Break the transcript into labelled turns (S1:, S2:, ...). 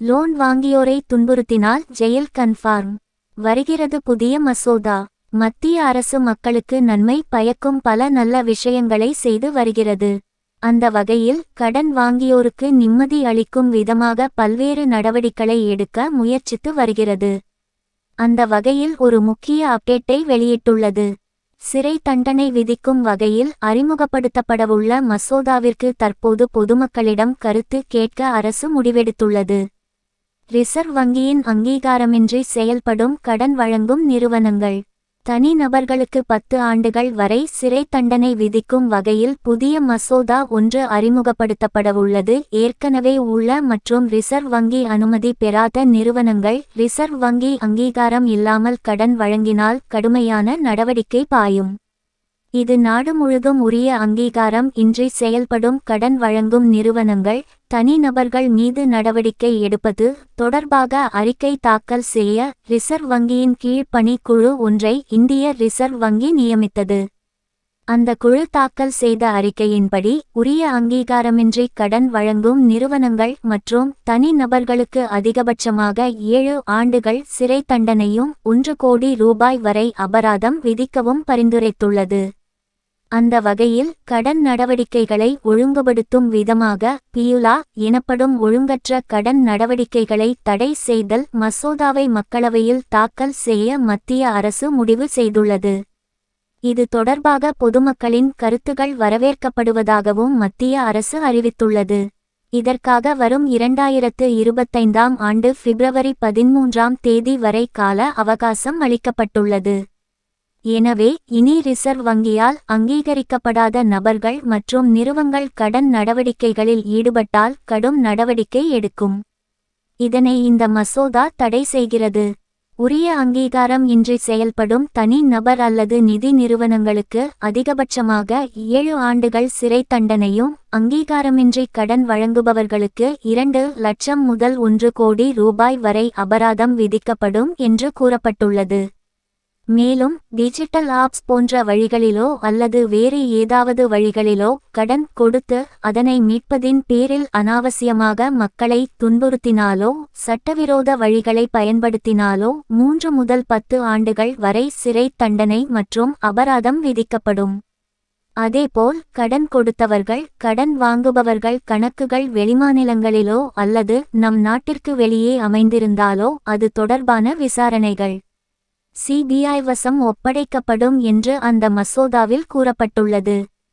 S1: Loan வாங்கியோரை துன்புறுத்தினால் jail confirm. வருகிறது புதிய மசோதா. மத்திய அரசு மக்களுக்கு நன்மை பயக்கும் பல நல்ல விஷயங்களை செய்து வருகிறது. அந்த வகையில் கடன் வாங்கியோருக்கு நிம்மதி அளிக்கும் விதமாக பல்வேறு நடவடிக்கைகளை எடுக்க முயற்சித்து வருகிறது. அந்த வகையில் ஒரு முக்கிய அப்டேட்டை வெளியிட்டுள்ளது. சிறை தண்டனை விதிக்கும் வகையில் அறிமுகப்படுத்தப்படவுள்ள மசோதாவிற்கு தற்போது பொதுமக்களிடம் கருத்து கேட்க அரசு முடிவெடுத்துள்ளது. ரிசர்வ் வங்கியின் அங்கீகாரமின்றி செயல்படும் கடன் வழங்கும் நிறுவனங்கள், தனி நபர்களுக்கு 10 ஆண்டுகள் வரை சிறை தண்டனை விதிக்கும் வகையில் புதிய மசோதா ஒன்று அறிமுகப்படுத்தப்படவுள்ளது. ஏற்கனவே உள்ள மற்றும் ரிசர்வ் வங்கி அனுமதி பெறாத நிறுவனங்கள் ரிசர்வ் வங்கி அங்கீகாரம் இல்லாமல் கடன் வழங்கினால் கடுமையான நடவடிக்கை பாயும். இது நாடு முழுதும் உரிய அங்கீகாரம் இன்றி செயல்படும் கடன் வழங்கும் நிறுவனங்கள், தனி நபர்கள் மீது நடவடிக்கை எடுப்பது தொடர்பாக அறிக்கை தாக்கல் செய்ய ரிசர்வ் வங்கியின் கீழ் பணி குழு ஒன்றை இந்திய ரிசர்வ் வங்கி நியமித்தது. அந்த குழு தாக்கல் செய்த அறிக்கையின்படி உரிய அங்கீகாரமின்றி கடன் வழங்கும் நிறுவனங்கள் மற்றும் தனி நபர்களுக்கு அதிகபட்சமாக 7 ஆண்டுகள் சிறை தண்டனையும் 1 கோடி ரூபாய் வரை அபராதம் விதிக்கவும் பரிந்துரைத்துள்ளது. அந்த வகையில் கடன் நடவடிக்கைகளை ஒழுங்குபடுத்தும் விதமாக பியுலா எனப்படும் ஒழுங்கற்ற கடன் நடவடிக்கைகளை தடை செய்தல் மசோதாவை மக்களவையில் தாக்கல் செய்ய மத்திய அரசு முடிவு செய்துள்ளது. இது தொடர்பாக பொதுமக்களின் கருத்துகள் வரவேற்கப்படுவதாகவும் மத்திய அரசு அறிவித்துள்ளது. இதற்காக வரும் 2025ஆம் ஆண்டு பிப்ரவரி 13ஆம் தேதி வரை கால அவகாசம் அளிக்கப்பட்டுள்ளது. எனவே இனி ரிசர்வ் வங்கியால் அங்கீகரிக்கப்படாத நபர்கள் மற்றும் நிறுவனங்கள் கடன் நடவடிக்கைகளில் ஈடுபட்டால் கடும் நடவடிக்கை எடுக்கும். இதனை இந்த மசோதா தடை செய்கிறது. உரிய அங்கீகாரம் இன்றி செயல்படும் தனி நபர் அல்லது நிதி நிறுவனங்களுக்கு அதிகபட்சமாக 7 ஆண்டுகள் சிறை தண்டனையும், அங்கீகாரமின்றி கடன் வழங்குபவர்களுக்கு 2 லட்சம் முதல் 1 கோடி ரூபாய் வரை அபராதம் விதிக்கப்படும் என்று கூறப்பட்டுள்ளது. மேலும் டிஜிட்டல் ஆப்ஸ் போன்ற வழிகளிலோ அல்லது வேறு ஏதாவது வழிகளிலோ கடன் கொடுத்து அதனை மீட்பதின் பேரில் அனாவசியமாக மக்களை துன்புறுத்தினாலோ சட்டவிரோத வழிகளை பயன்படுத்தினாலோ 3 முதல் 10 ஆண்டுகள் வரை சிறை தண்டனை மற்றும் அபராதம் விதிக்கப்படும். அதேபோல் கடன் கொடுத்தவர்கள், கடன் வாங்குபவர்கள் கணக்குகள் வெளிமாநிலங்களிலோ அல்லது நம் நாட்டிற்கு வெளியே அமைந்திருந்தாலோ அது தொடர்பான விசாரணைகள் சிபிஐ வசம் ஒப்படைக்கப்படும் என்று அந்த மசோதாவில் கூறப்பட்டுள்ளது.